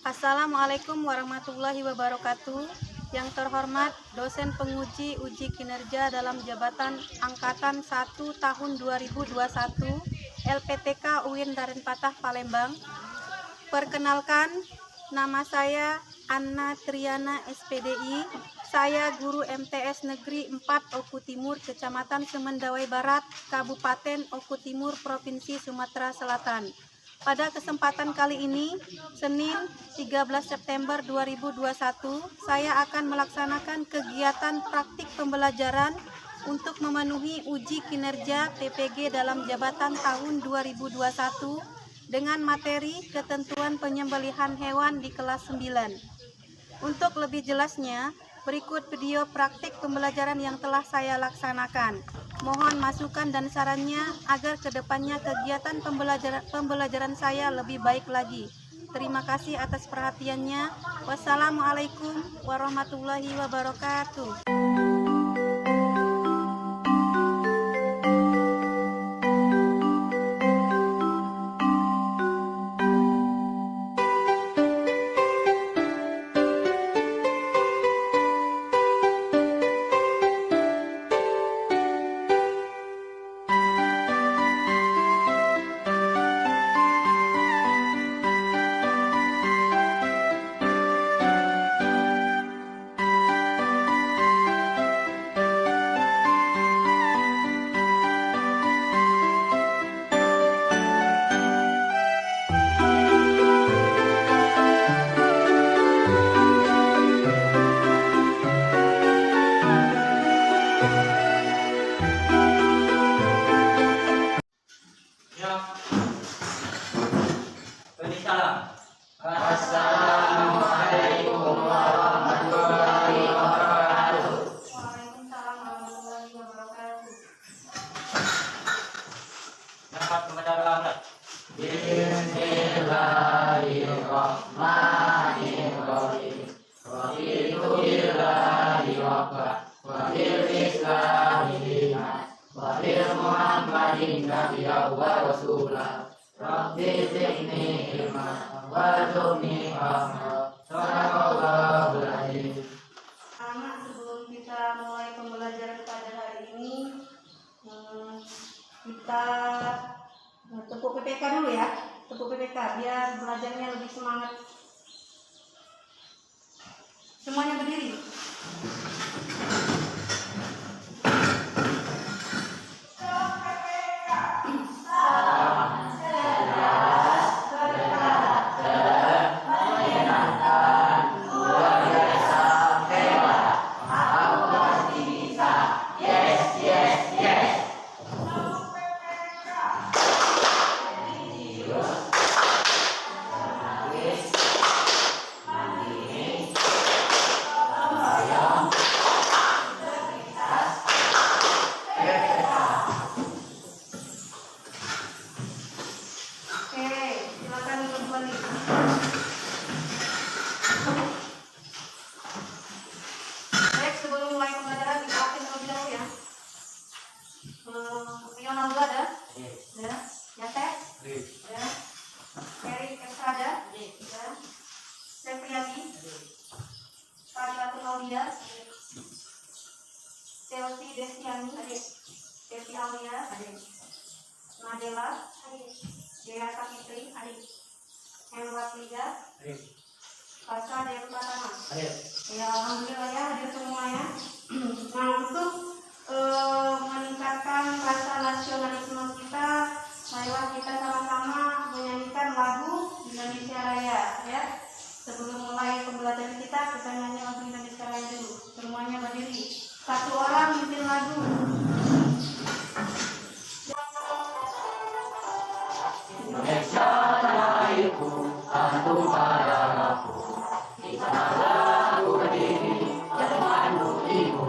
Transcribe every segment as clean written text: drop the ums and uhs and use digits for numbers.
Assalamualaikum warahmatullahi wabarakatuh. Yang terhormat dosen penguji uji kinerja dalam jabatan Angkatan 1 tahun 2021 LPTK UIN Darenpatah Palembang. Perkenalkan, nama saya Anna Triana SPDI. Saya guru MTS Negeri 4 Oku Timur, Kecamatan Semendawai Barat, Kabupaten Oku Timur, Provinsi Sumatera Selatan. Pada kesempatan kali ini, Senin 13 September 2021, saya akan melaksanakan kegiatan praktik pembelajaran untuk memenuhi uji kinerja PPG dalam jabatan tahun 2021 dengan materi ketentuan penyembelihan hewan di kelas 9. Untuk lebih jelasnya, berikut video praktik pembelajaran yang telah saya laksanakan. Mohon masukan dan sarannya agar kedepannya kegiatan pembelajaran saya lebih baik lagi. Terima kasih atas perhatiannya. Wassalamualaikum warahmatullahi wabarakatuh. Assalamualaikum warahmatullahi wabarakatuh. Waalaikumsalam warahmatullahi wabarakatuh. Dapat kepada Bismillahirrahmanirrahim. Raditu billahi rabban wa bil islami dinan wa bil Muhammadin nabiyyan wa rasulah. Rabbi zidni ilma warzuqni fahma. Shadaqallahul adzim. Sebelum kita mulai pembelajaran pada hari ini, kita tepuk PPK dulu ya, tepuk PPK biar belajarnya lebih semangat. Semuanya berdiri. Selvi Destiani, Devi Aulia, Nadela, Dea Sapitri, Helwat Liga, Pasca Dewa Pratama. Ya, alhamdulillah ya hadir semuanya. Nah, untuk meningkatkan rasa nasionalisme kita, marilah kita sama-sama menyanyikan lagu Indonesia Raya ya. Sebelum mulai pembelajaran kita nyanyi lagu Indonesia Raya dulu. Semuanya berdiri. Satu orang bikin lagu. Indonesia tanah airku, tanahku padaku. Di sana aku berdiri, janganmu ibu.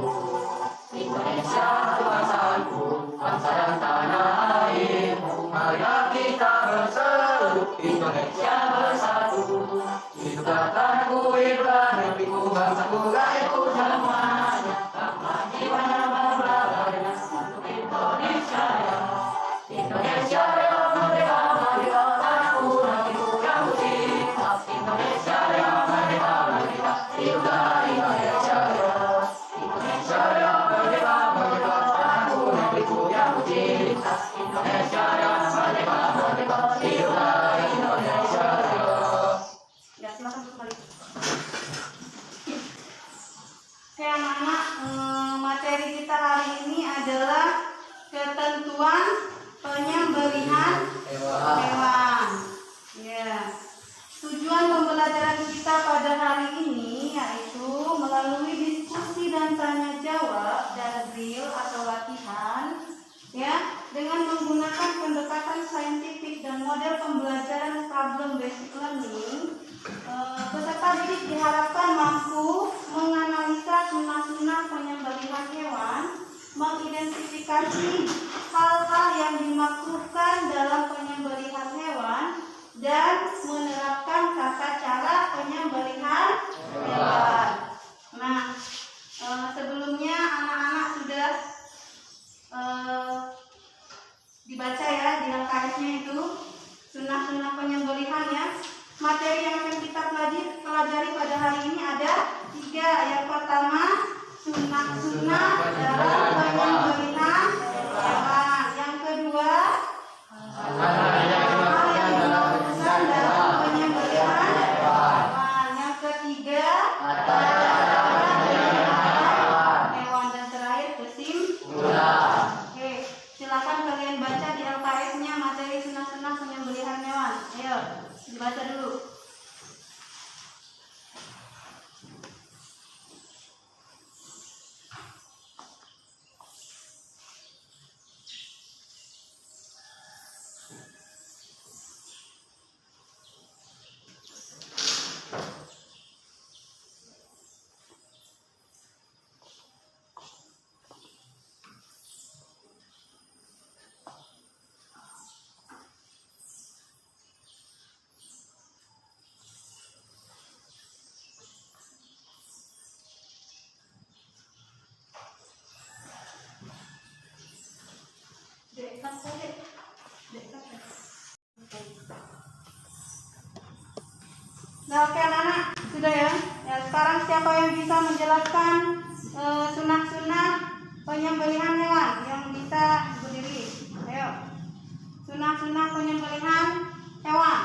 Indonesia bangsaku, bangsa dan tanah airmu. Marilah kita berseru, Indonesia bersatu. Itu kataku, Ibrahim, negeriku, bangsaku, rakyatku semuanya. Indonesia yang merdeka, marilah tanahku, negeriku yang putih. Indonesia diharapkan mampu menganalisa sunnah-sunnah penyembelihan hewan, mengidentifikasi hal-hal yang dimakruhkan dalam penyembelihan hewan, dan menerapkan tata cara penyembelihan hewan. Nah, sebelumnya anak-anak sudah dibaca ya di LKS-nya itu sunnah-sunnah penyembelihan ya. Materi yang akan kita pelajari pada hari ini ada 3. Yang pertama, sunnah-sunnah dalam penyembelihan hewan. Yang kedua, hal yang dimaksudkan dalam penyembelihan hewan. Yang ketiga, hewan. Dan terakhir, kesimpulan. Oke, silakan kalian baca di LKS-nya materi sunnah-sunnah penyembelihan hewan. Ayo, dibaca dulu. Nah, oke anak-anak, sudah ya. Ya, sekarang siapa yang bisa menjelaskan sunnah-sunnah penyembelihan hewan? Yang bisa berdiri. Ayo. Sunnah-sunnah penyembelihan hewan.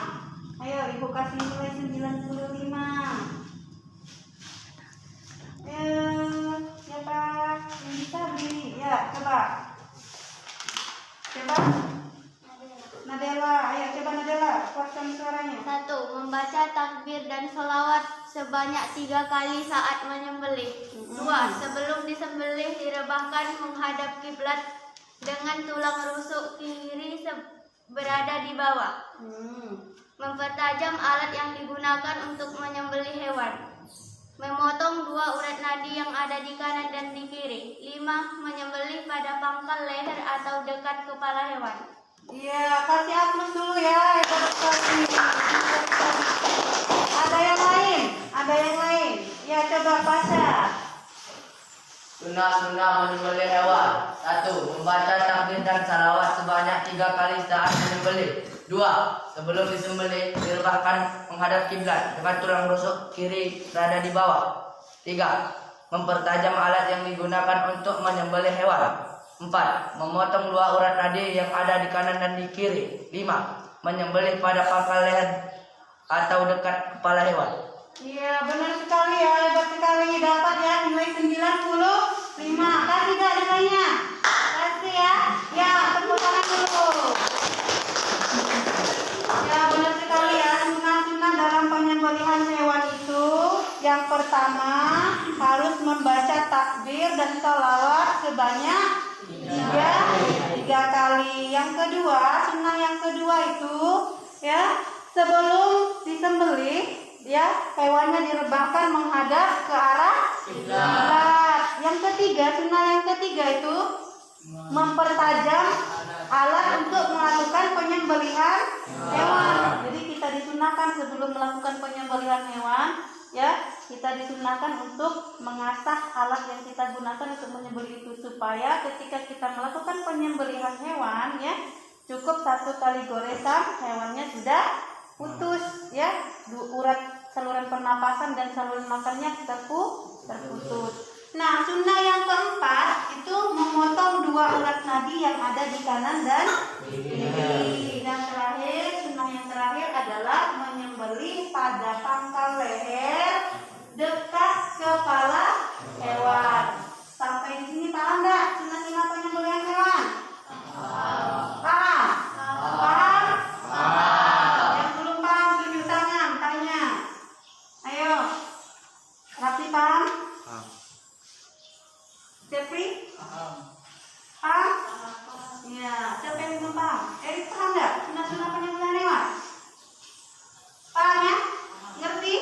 Ayo, Ibu kasih nilai 95. Siapa yang bisa berdiri? Ya, coba. Nadela, ayo coba Nadela, kuatkan suaranya. 1. Membaca takbir dan sholawat sebanyak 3 kali saat menyembelih. 2. Sebelum disembelih direbahkan menghadap kiblat dengan tulang rusuk kiri berada di bawah. Mempertajam alat yang digunakan untuk menyembelih hewan. Memotong 2 urat nadi yang ada di kanan dan di kiri. 5. Menyembelih pada pangkal leher atau dekat kepala hewan. Iya, kasih aplaus dulu ya. Ada yang lain? Ada yang lain? Ya, coba baca. Sunnah-sunnah menyembelih hewan. 1. Membaca takbir dan salawat sebanyak 3 kali saat menyembelih. 2. Sebelum disembelih direbahkan menghadap kiblat dengan tulang rusuk kiri berada di bawah. 3. Mempertajam alat yang digunakan untuk menyembelih hewan. 4. Memotong 2 urat nadi yang ada di kanan dan di kiri. 5. Menyembelih pada pangkal leher atau dekat kepala hewan. Iya, benar sekali ya. Hebat sekali. Dapat ya nilai 95. Kasih gak nilainya? Kasih ya. Ya, tepuk tangan dulu. Ya, benar sekali ya. Sunnah-sunnah dalam penyembelihan hewan itu, yang pertama harus membaca takbir dan sholawat sebanyak 3 kali. Yang kedua, sunnah yang kedua itu ya, sebelum disembelih ya, hewannya direbahkan menghadap ke arah kiblat. Yang ketiga, sunnah yang ketiga itu mempertajam alat untuk melakukan penyembelihan hewan. Jadi kita disunahkan sebelum melakukan penyembelihan hewan ya, kita disunahkan untuk mengasah alat yang kita gunakan untuk menyembelih itu, supaya ketika kita melakukan penyembelihan hewan ya, cukup 1 kali goresan hewannya sudah putus ya, urat saluran pernapasan dan saluran makannya terputus. Nah, sunnah yang keempat itu memotong 2 urat nadi yang ada di kanan dan kiri. Dan terakhir, sunnah yang terakhir adalah menyembelih pada pangkal leher dekat kepala hewan. Sampai di sini paham nggak sunnah-sunnah penyembelihan hewan? Paham? Paham? Yang belum paham tunjuk tangan, tanya. Ayo, Rafi paham? Jeffrey? Paham? Ya, siapa yang belum paham? Erik paham nggak sunnah-sunnah penyembelihan hewan? Paham ya? Ngerti?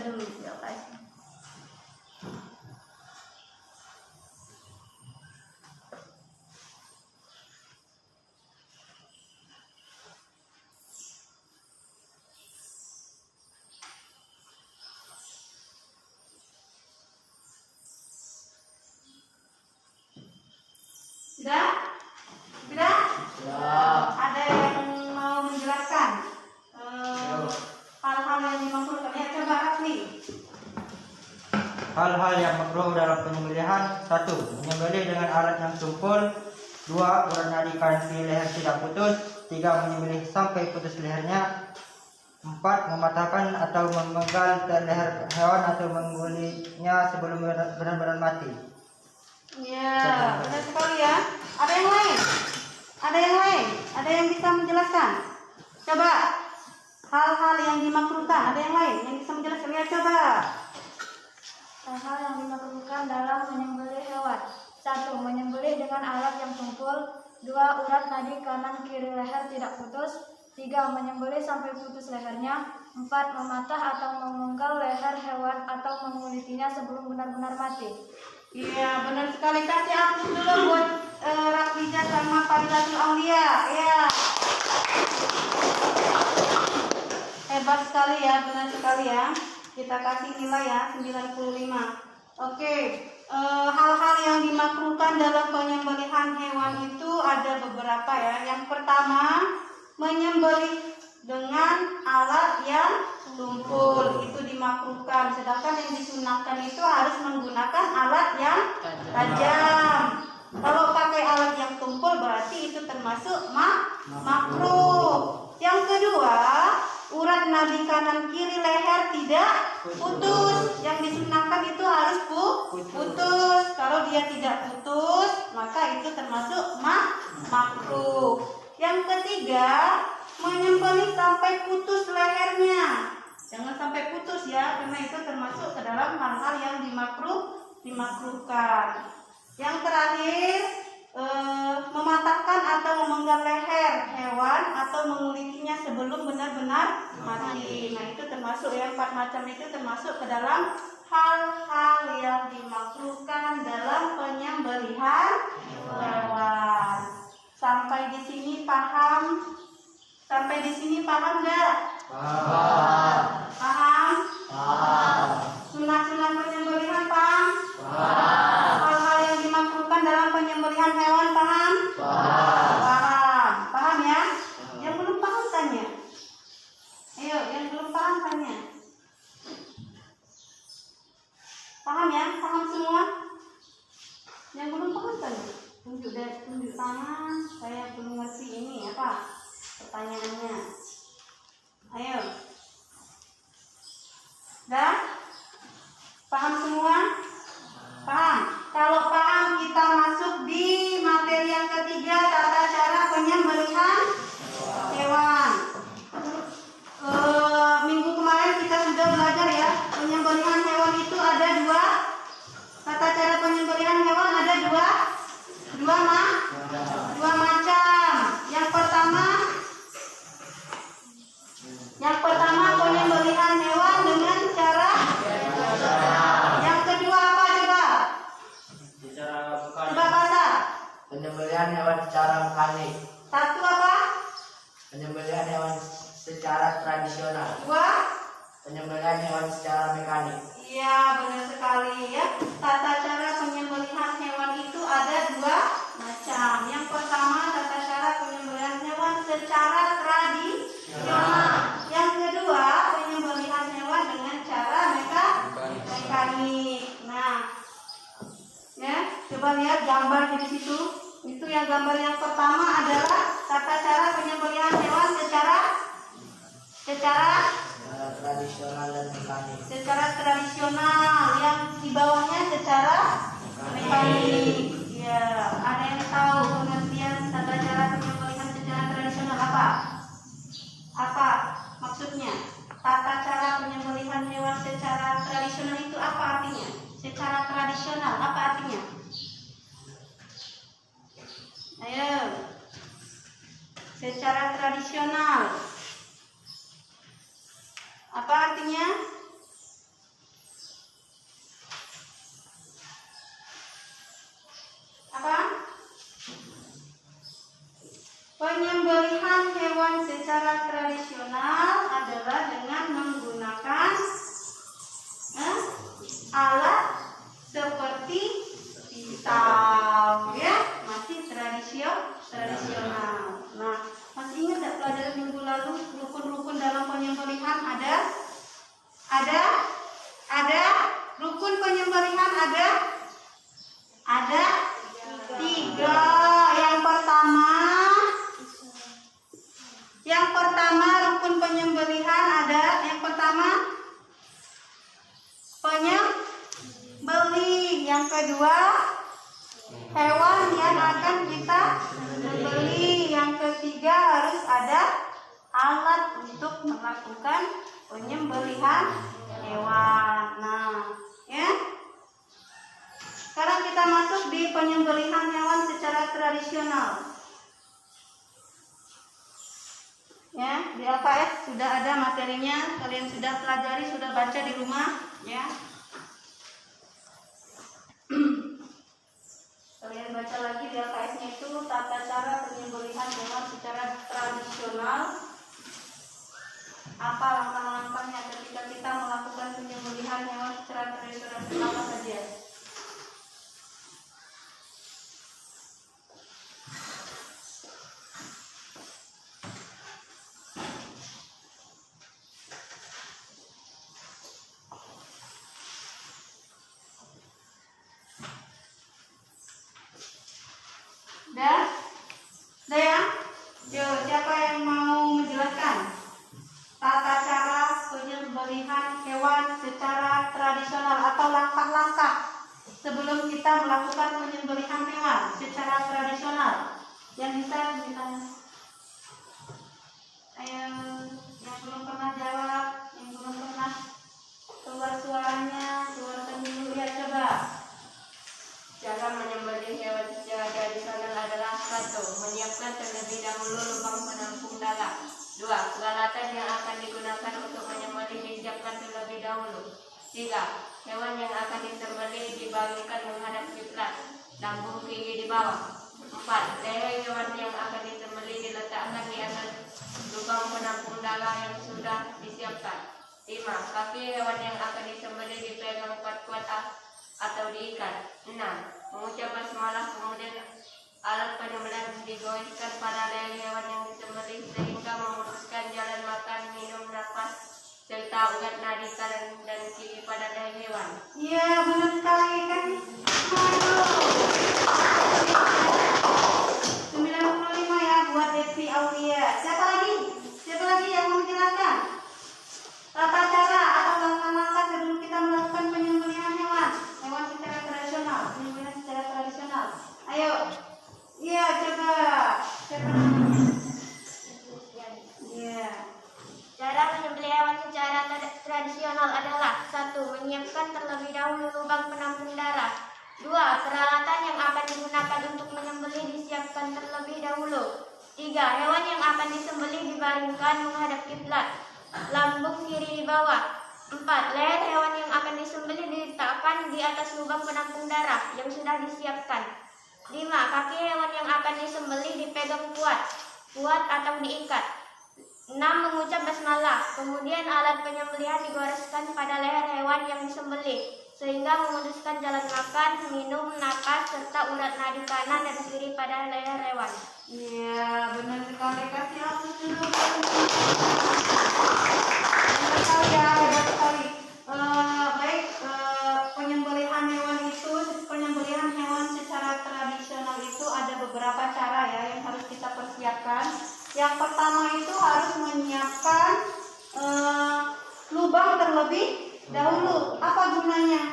dulu ya guys. Sudah? Sudah? Ada yang mau menjelaskan hal-hal yang dimaksudkan? Ya, coba Rafli. Hal-hal yang makruh dalam penyembelihan: 1. Menyembelih dengan alat yang tumpul. 2. Urat nadi kansi leher tidak putus. 3. Menyembelih sampai putus lehernya. 4. Mematahkan atau memenggal leher hewan atau menggulingnya sebelum benar-benar mati. Ya, benar sekali ya. Ada yang lain? Ada yang lain? Ada yang bisa menjelaskan? Coba. Hal-hal yang dimakruhkan. Ada yang lain yang bisa menjelaskan? Ya, coba. Hal-hal yang dimakruhkan dalam menyembelih hewan. 1. Menyembelih dengan alat yang tumpul. 2. Urat nadi kanan kiri leher tidak putus. 3. Menyembelih sampai putus lehernya. 4. Mematah atau memenggal leher hewan atau mengulitinya sebelum benar-benar mati. Iya, benar sekali. Kasih aplaus dulu buat Rafliza sama Fadilatul Aulia. Ya. Hebat sekali ya, benar sekali ya. Kita kasih nilai ya, 95. Oke, hal-hal yang dimakruhkan dalam penyembelihan hewan itu ada beberapa ya. Yang pertama, menyembelih dengan alat yang tumpul itu dimakruhkan. Sedangkan yang disunahkan itu harus menggunakan alat yang tajam. Kalau pakai alat yang tumpul berarti itu termasuk makruh. Yang kedua, urat nadi kanan kiri leher tidak putus. Yang disunahkan itu harus putus. Kalau dia tidak putus, maka itu termasuk makruh. Yang ketiga, menyembelih sampai putus lehernya. Jangan sampai putus ya, karena itu termasuk ke dalam hal-hal yang dimakruhkan. Yang terakhir, mematahkan atau memenggal leher hewan atau mengulitinya sebelum benar-benar mati. Nah, itu termasuk ya, 4 macam itu termasuk ke dalam hal-hal yang dimakruhkan dalam penyembelihan hewan. Sampai di sini paham? Sampai di sini paham nggak? Paham? Sunah-sunah penyembelihan paham? Hal-hal yang dimakruhkan dalam penyembelihan hewan paham? Paham. Paham ya? Yang belum paham tanya. Ayo, yang belum paham tanya. Paham ya? Paham semua? Yang belum paham tanya. Tunjuk tangan. Saya belum ngerti ini apa pertanyaannya. Ayo. Dah? Paham semua? Paham? Kalau paham, kita masuk di materi yang ketiga, tata cara penyembelihan hewan. Minggu kemarin kita sudah belajar ya, penyembelihan hewan itu ada 2. Tata cara penyembelihan hewan ada 2 macam. Yang pertama penyembelihan hewan dengan cara. Yang kedua apa coba? Coba baca. Penyembelihan hewan secara mekanik. 1 apa? Penyembelihan hewan secara tradisional. 2. Penyembelihan hewan secara mekanik. Iya, benar sekali ya. Tata cara penyembelihan hewan itu ada 2 macam. Yang pertama tata cara penyembelihan hewan secara tradisional. Yang kedua penyembelihan hewan dengan cara mekanik. Nah, ya, coba lihat gambar di situ. Itu yang gambar yang pertama adalah tata cara penyembelihan hewan secara tradisional dan mekanik. Secara tradisional, yang di bawahnya secara mekanik. Ya, ada yang tahu pengertian tata cara penyembelihan secara tradisional apa? Apa maksudnya? Tata cara penyembelihan hewan secara tradisional itu apa artinya? Secara tradisional apa artinya? Ayo. Secara tradisional. Apa artinya? secara tradisional adalah dengan menggunakan alat seperti pisau, ya, masih tradisional. Nah, masih ingat tidak pelajaran minggu lalu rukun-rukun dalam penyembelihan ada rukun penyembelihan ada 3. Yang pertama rukun penyembelihan ada yang pertama penyembelih, yang kedua hewan yang akan kita beli, yang ketiga harus ada alat untuk melakukan penyembelihan hewan. Nah, ya. Sekarang kita masuk di penyembelihan hewan secara tradisional. Ya, di LKS sudah ada materinya, kalian sudah pelajari, sudah baca di rumah, ya. Kalian baca lagi di LKS-nya itu tata cara penyembelihan hewan secara tradisional. Apa langkah-langkahnya ketika kita melakukan penyembelihan hewan secara tradisional, apa saja? Udah ya? Siapa yang mau menjelaskan tata cara penyembelihan hewan secara tradisional atau langkah-langkah sebelum kita melakukan penyembelihan hewan secara tradisional? Yang bisa ditanya. Ayo, yang belum pernah jawab, yang belum pernah keluar suaranya, keluarkan dulu ya, coba. Cara menyembelih hewan secara tradisional adalah 1. Menyiapkan terlebih dahulu lubang penampung darah. 2. Peralatan yang akan digunakan untuk menyembelih disiapkan terlebih dahulu. 3. Hewan yang akan disembelih dibaringkan menghadap kiblat, lambung kiri di bawah. 4. Leher hewan yang akan disembelih diletakkan di atas lubang penampung darah yang sudah disiapkan. 5. Kaki hewan yang akan disembelih dipegang kuat-kuat atau diikat. 6. Mengucap basmalah, kemudian alat penyembelihan digoreskan pada leher hewan yang disembelih sehingga memutuskan jalan makan, minum, nafas, serta urat nadi kanan dan kiri pada leher hewan. Iya, benar sekali kan? Aduh. 95 ya buat Devi Aulia. Siapa lagi? Siapa lagi yang mau menjelaskan tata cara atau langkah-langkah sebelum kita melakukan penyembelihan hewan secara tradisional, penyembelihan secara tradisional? Ayo. Iya, coba. Siapa namanya? Iya. Cara menyembelih hewan secara tradisional adalah 1. Menyiapkan terlebih dahulu lubang penampung darah. 2. Peralatan yang akan digunakan untuk menyembelih disiapkan terlebih dahulu. 3. Hewan yang akan disembelih dibaringkan menghadap kiblat, lambung kiri di bawah. 4. Leher hewan yang akan disembelih diletakkan di atas lubang penampung darah yang sudah disiapkan. 5. Kaki hewan yang akan disembelih dipegang kuat atau diikat. 6. Mengucap basmalah, kemudian alat penyembelihan digoreskan pada leher hewan yang disembelih sehingga memutuskan jalan makan, minum, napas, serta urat nadi kanan dan kiri pada leher hewan. Iya, benar sekali. Kasih aku dulu. Benar sekali ya, hebat sekali. Baik, penyembelihan hewan secara tradisional itu ada beberapa cara ya yang harus kita persiapkan. Yang pertama itu harus menyiapkan lubang terlebih dahulu. Apa gunanya?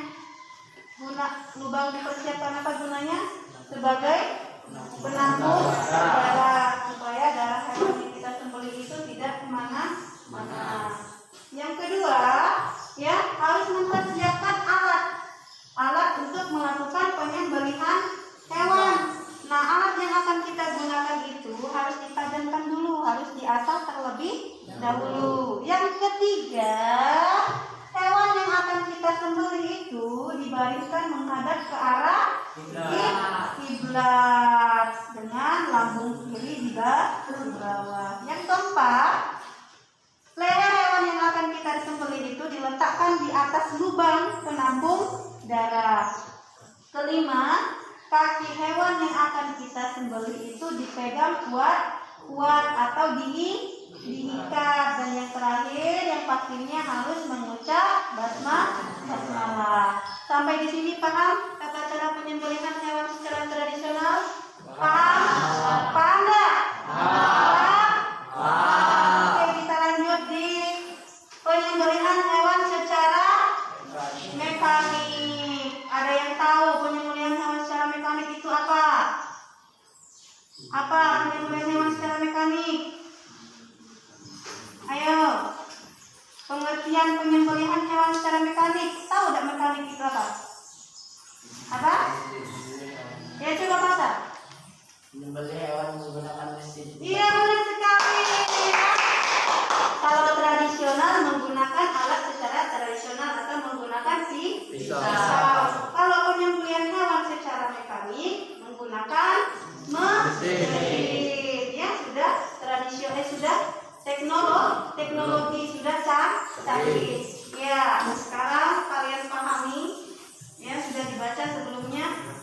Lubang dipersiapkan apa gunanya? Sebagai penampung darah, supaya darah hewan yang kita sembelih itu tidak kemana-mana. Yang kedua, ya harus mempersiapkan alat untuk melakukan penyembelihan hewan. Nah, alat yang akan kita gunakan itu harus ditajamkan dulu, harus diasah terlebih dahulu. Yang ketiga, hewan yang akan kita sembelih itu dibaringkan menghadap ke arah kiblat dengan lambung kiri di bawah. Yang keempat, diletakkan di atas lubang penampung darah. Kelima, kaki hewan yang akan kita sembelih itu dipegang kuat atau diikat. Dan yang terakhir, yang pastinya harus mengucap basmalah. Sampai di sini paham tata cara penyembelihan hewan secara tradisional? Paham? Paham nggak? Oke, kita lanjut di penyembelihan hewan secara mekanik. Ada yang tahu penyembelihan hewan secara mekanik itu apa? Apa penyembelihan hewan secara mekanik? Ayo, pengertian penyembelihan hewan secara mekanik. Tahu tidak mekanik itu apa? Apa? Ya, coba baca. Menyembelih hewan menggunakan mesin. Iya, benar sekali. Kalau tradisional menggunakan alat secara tradisional atau menggunakan pisau. Kalau penyembelihan hewan secara mekanik menggunakan mesin. Ya, sudah tradisional, sudah teknologi sudah canggih. Ya, sekarang kalian pahami, ya sudah dibaca sebelumnya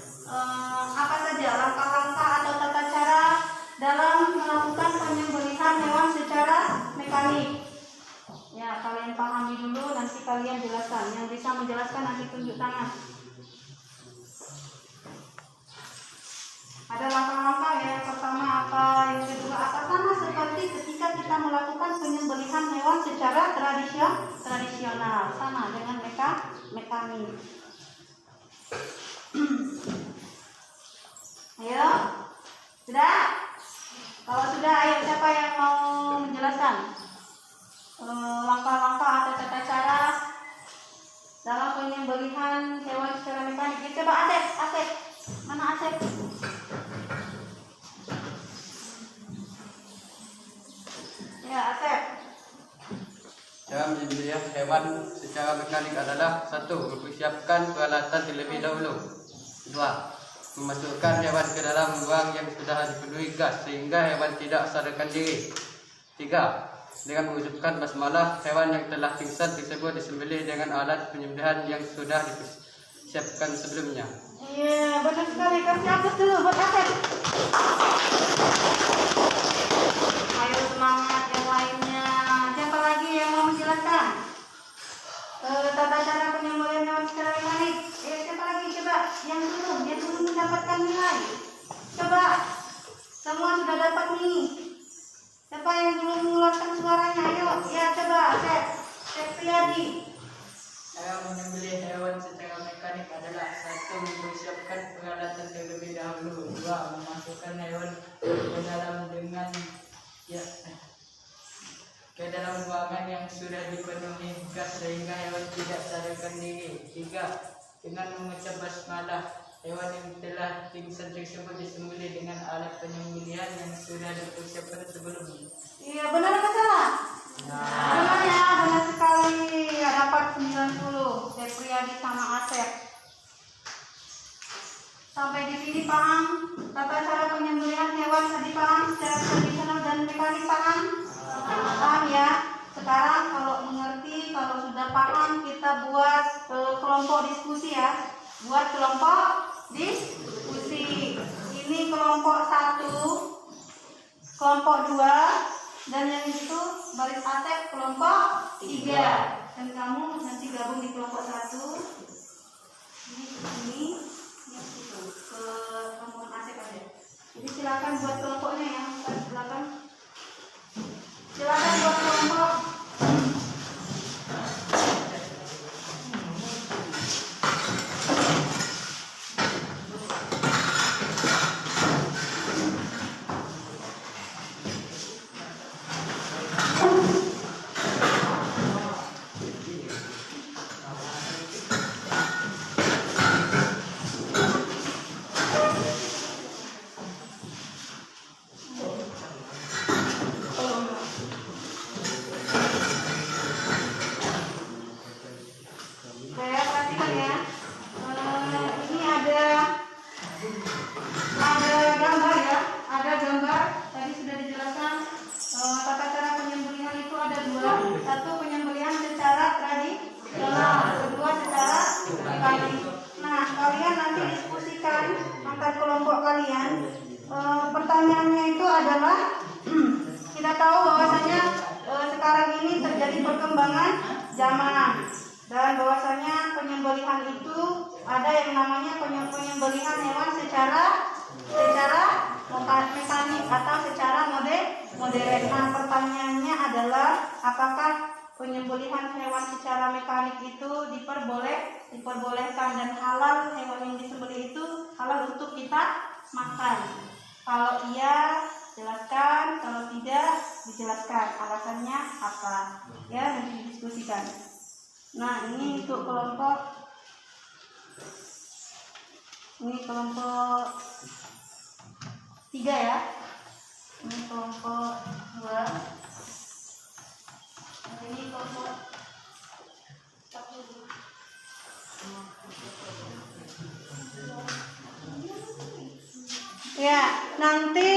apa saja langkah-langkah atau tata cara dalam melakukan penyembelihan hewan secara mekanik. Ya, kalian pahami dulu, nanti kalian jelaskan. Yang bisa menjelaskan nanti tunjuk tangan. Ada langkah-langkah ya, yang pertama apa, yang kedua apa, sama seperti ketika kita melakukan penyembelihan hewan secara tradisional, sama dengan mekanik. Ayo, sudah? Kalau sudah, ayo siapa yang mau menjelaskan langkah-langkah atau tata cara dalam penyembelihan hewan secara mekanik? Ya, coba Asep, mana Asep? Ya, Asep. Cara menyembelih hewan secara mekanik adalah: 1. Mempersiapkan peralatan terlebih dahulu. 2. Memasukkan hewan ke dalam ruang yang sudah dipenuhi gas sehingga hewan tidak sadarkan diri. 3. Dengan mengucapkan basmalah, hewan yang telah pingsan tersebut disembelih dengan alat penyembelihan yang sudah disiapkan sebelumnya. Iya, benar sekali. Kasih aplaus dulu buat Asep. Ayo semangat yang lainnya. Siapa lagi yang mau menjelaskan tata cara penyembelihan hewan secara mekanik? Siapa lagi? Coba yang belum mendapatkan nilai. Coba, semua sudah dapat nih. Siapa yang belum mengeluarkan suaranya? Ayo, ya coba Asep Priyadi. Cara menyembelih hewan secara mekanik adalah: 1. Mempersiapkan peralatan terlebih dahulu. 2. Memasukkan hewan ke dalam ruangan yang sudah dipenuhi gas sehingga hewan tidak sadarkan diri. 3. Dengan mengucap basmalah, hewan yang telah pingsan tersebut disembelih dengan alat penyembelihan yang sudah dipersiapkan sebelumnya. Iya, benar apa salah? Benar ya, benar sekali. Dapat 90. Priyadi sama Asep. Sampai di sini paham tata cara penyembelihan hewan, tadi paham secara tradisional dan mekanik, paham? Paham ya. Sekarang kalau mengerti, kalau sudah paham, kita buat kelompok diskusi ya. Buat kelompok diskusi. Ini kelompok 1, kelompok 2, dan yang itu baris Asep kelompok 3. Dan kamu nanti gabung di kelompok 1. Ini ke rombongan Asep aja. Jadi silakan buat kelompoknya ya. Silakan buat kelompok. yang namanya penyembelihan hewan secara mekanik atau secara modern. Nah, pertanyaannya adalah apakah penyembelihan hewan secara mekanik itu diperbolehkan dan halal, hewan yang disembelih itu halal untuk kita makan? Kalau iya, jelaskan. Kalau tidak, dijelaskan alasannya apa. Ya, nanti didiskusikan. Nah, ini untuk kelompok 3 ya. Ini kelompok 2. Ini kelompok 1. Ya, nanti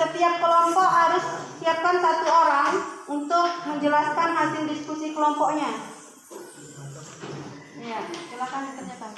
setiap kelompok harus siapkan 1 orang untuk menjelaskan hasil diskusi kelompoknya. Ya, silakan dikerjakan.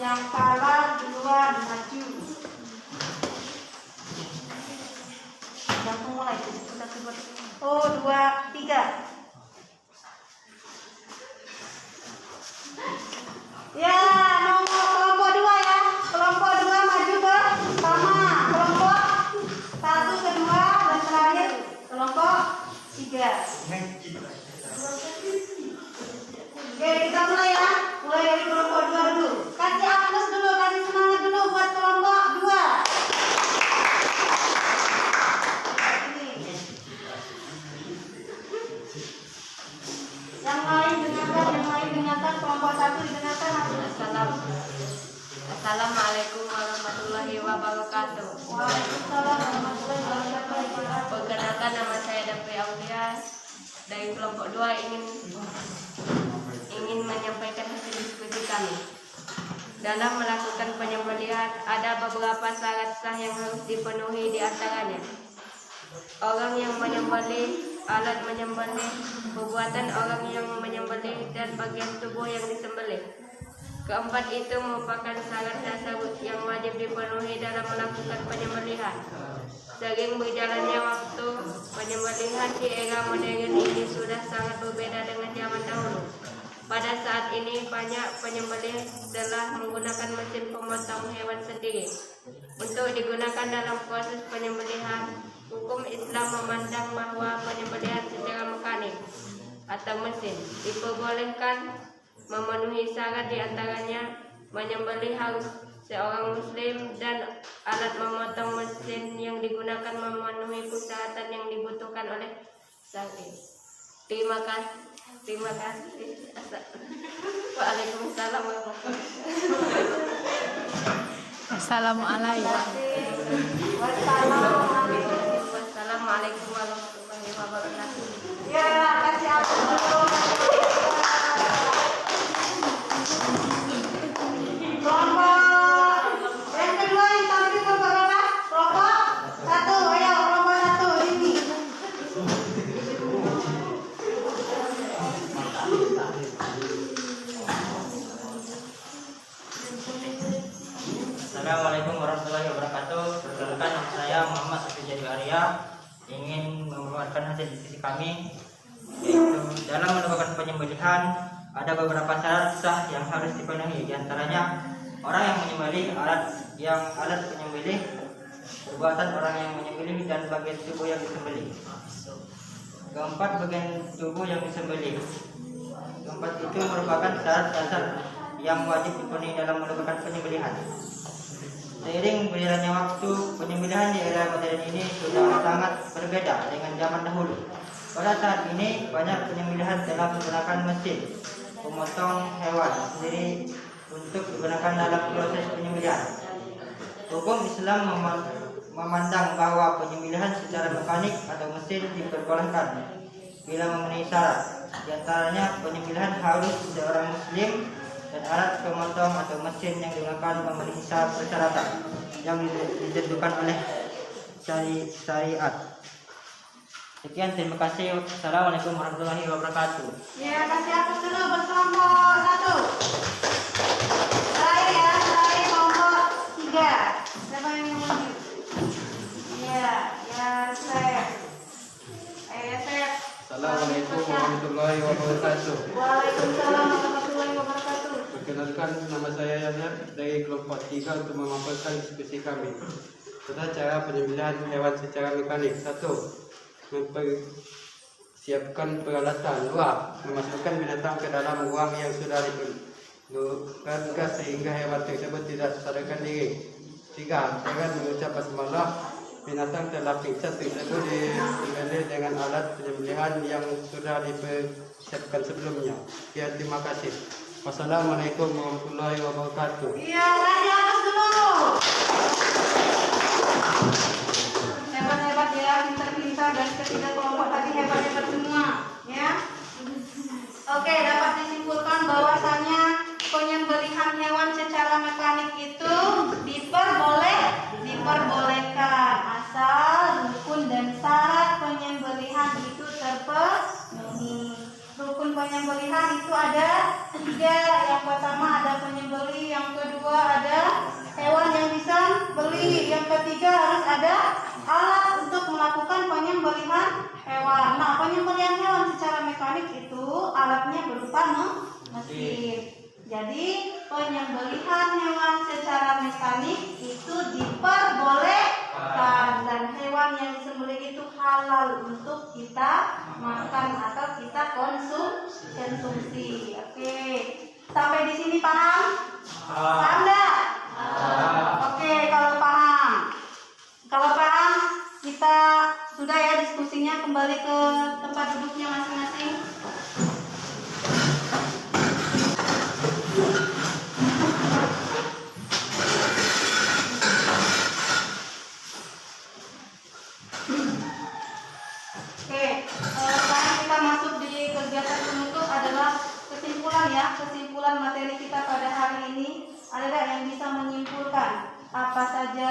Yang kalah duluan maju. Langsung mulai. 1, 2, 3. Ya, nomor kelompok 2 ya. Kelompok 2 maju bersama. Kelompok 1 kedua dan terakhir kelompok 3. Oke, kita mulai ya. Mulai dari kelompok 2 dulu. Kasih aplaus dulu, kasih semangat dulu buat kelompok 2. Yang lain dengarkan, kelompok 1 didengarkan. Assalamualaikum warahmatullahi wabarakatuh. Waalaikumsalam warahmatullahi wabarakatuh. Perkenalkan, nama saya Dapi Aulia dari kelompok 2 ingin menyampaikan hasil diskusi kami. Dalam melakukan penyembelihan ada beberapa syarat sah yang harus dipenuhi, di antaranya orang yang menyembelih, alat menyembelih, perbuatan orang yang menyembelih, dan bagian tubuh yang disembelih. Keempat itu merupakan syarat dasar yang wajib dipenuhi dalam melakukan penyembelihan. Sering berjalannya waktu, penyembelihan di era modern ini sudah sangat berbeda dengan zaman dahulu. Pada saat ini banyak penyembelih telah menggunakan mesin pemotong hewan sendiri untuk digunakan dalam proses penyembelihan. Hukum Islam memandang bahwa penyembelihan secara mekanik atau mesin diperbolehkan memenuhi syarat, di antaranya menyembelih harus seorang muslim dan alat memotong mesin yang digunakan memenuhi persyaratan yang dibutuhkan oleh syari. Terima kasih. Waalaikumsalam Assalamualaikum. Wassalamualaikum warahmatullahi wabarakatuh. Ya, kasih aku. Kelompok yang kedua yang tadi kelompok berapa? Kelompok 1, ayo kelompok 1 ini. Assalamualaikum warahmatullahi wabarakatuh. Perkenalkan, nama saya Muhammad Safijadi Arya. Ingin memaparkan hasil diskusi kami, yaitu dalam melakukan penyembelihan ada beberapa syarat sah yang harus dipenuhi. Di antaranya orang yang menyembelih, alat penyembelih, perbuatan orang yang menyembelih, dan bagian tubuh yang disembelih. Keempat, bagian tubuh yang disembelih. Keempat itu merupakan syarat dasar yang wajib dipenuhi dalam melakukan penyembelihan. Seiring berjalannya waktu, penyembelihan di era modern ini sudah sangat berbeda dengan zaman dahulu. Pada saat ini, banyak penyembelihan telah menggunakan mesin pemotong hewan sendiri untuk digunakan dalam proses penyembelihan. Hukum Islam memandang bahwa penyembelihan secara mekanik atau mesin diperbolehkan bila memenuhi syarat. Di antaranya penyembelihan harus seorang muslim dan alat pemotong atau mesin yang digunakan memenuhi persyaratan yang ditentukan oleh syariat. Sekian, terima kasih. Assalamualaikum warahmatullahi wabarakatuh. Ya, kasih aku dulu berkelompok 1. Saya kelompok 3. Siapa yang mau? Ya, saya. Assalamualaikum warahmatullahi wabarakatuh. Waalaikumsalam warahmatullahi wabarakatuh. Perkenalkan, nama saya Yahya dari kelompok 3 untuk memaparkan diskusi kami tentang cara penyembelihan hewan secara mekanik. 1. Mempersiapkan peralatan. 2. Memasukkan binatang ke dalam ruang yang sudah diperlukan gas sehingga hewan tersebut tidak sadarkan diri. 3. Dengan mengucap basmalah, binatang telah pingsan tersebut disembelih dengan alat penyembelihan yang sudah dipersiapkan sebelumnya. Ya, terima kasih. Wassalamualaikum warahmatullahi wabarakatuh. Iya, kasih atas dulu. Hebat-hebat ya, pintar-pintar, dan ketiga kelompok tadi hebat-hebat semua, ya. Oke, dapat disimpulkan bahwasannya penyembelihan hewan secara mekanik itu diperbolehkan asal rukun dan syarat penyembelihan itu terpenuhi. Rukun penyembelihan itu ada 3. Yang pertama ada penyembelih, yang kedua ada hewan yang disembelih, yang ketiga harus ada alat untuk melakukan penyembelihan hewan. Nah, penyembelihan hewan secara mekanik itu alatnya berupa mesin. Jadi penyembelihan hewan secara mekanik itu diperbolehkan, dan hewan yang disembelih itu halal untuk kita makan atau kita konsumsi. Oke, sampai di sini paham? Paham enggak? Oke, kalau paham kita sudah ya diskusinya, kembali ke tempat duduknya masing-masing. Sekarang kita masuk di kegiatan penutup adalah kesimpulan ya, kesimpulan materi kita pada hari ini. Ada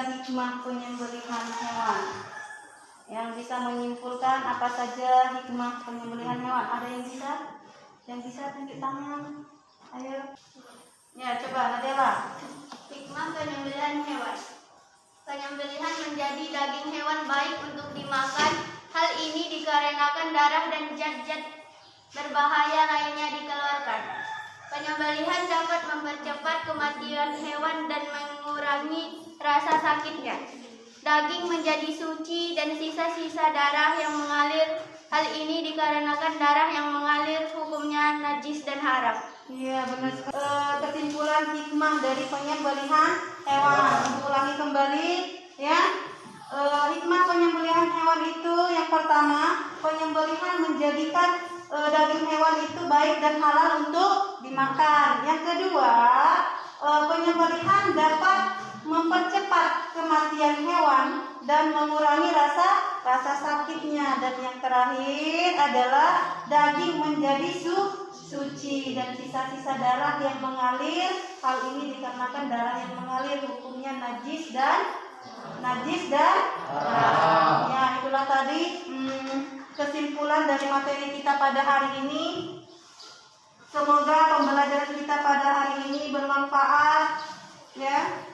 hikmah penyembelihan hewan. Yang bisa menyimpulkan apa saja hikmah penyembelihan hewan? Ada yang bisa? Yang bisa tunjuk tangan. Ayo. Ya, coba Nadela. Hikmah penyembelihan hewan. Penyembelihan menjadi daging hewan baik untuk dimakan. Hal ini dikarenakan darah dan zat-zat berbahaya lainnya dikeluarkan. Penyembelihan dapat mempercepat kematian hewan dan mengurangi rasa sakitnya. Daging menjadi suci dan sisa-sisa darah yang mengalir. Hal ini dikarenakan darah yang mengalir hukumnya najis dan haram. Iya, benar. Kesimpulan hikmah dari penyembelihan hewan. Ulangi kembali, ya. Hikmah penyembelihan hewan itu yang pertama, penyembelihan menjadikan daging hewan itu baik dan halal untuk dimakan. Yang kedua, penyembelihan dapat mempercepat kematian hewan dan mengurangi rasa sakitnya. Dan yang terakhir adalah daging menjadi suci dan sisa-sisa darah yang mengalir. Hal ini dikarenakan darah yang mengalir hukumnya najis dan haram. Ya, itulah tadi kesimpulan dari materi kita pada hari ini. Semoga pembelajaran kita pada hari ini bermanfaat, ya.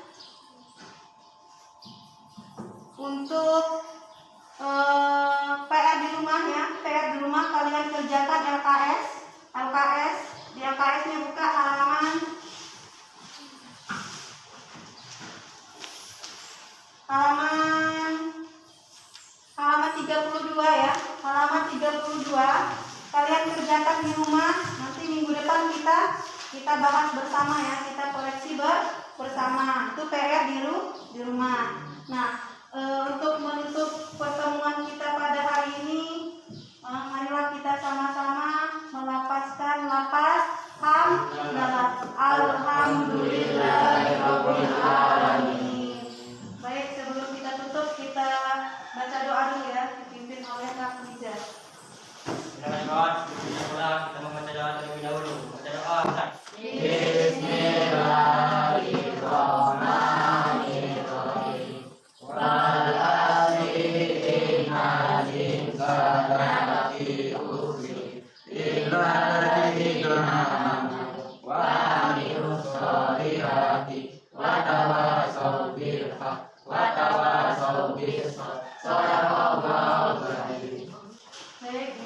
Untuk PR di rumah, ya, PR di rumah kalian kerjakan LKS. Di LKS-nya buka halaman 32, ya. Halaman 32. Kalian kerjakan di rumah. Nanti minggu depan kita bahas bersama, ya. Kita koreksi bersama. Itu PR di rumah. Nah, untuk menutup pertemuan kita pada hari ini, marilah kita sama-sama melafazkan lafaz hamdalah. Alhamdulillahirabbil alamin. Baik, sebelum kita tutup, kita baca doa dulu, ya, dipimpin oleh Kak Liza. Silakan kawan, kita membaca doa terlebih dahulu. Baca doa. Baik,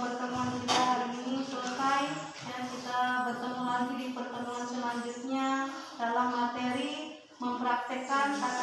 pertemuan kita hari ini selesai, dan kita bertemu lagi di pertemuan selanjutnya dalam materi mempraktekkan kata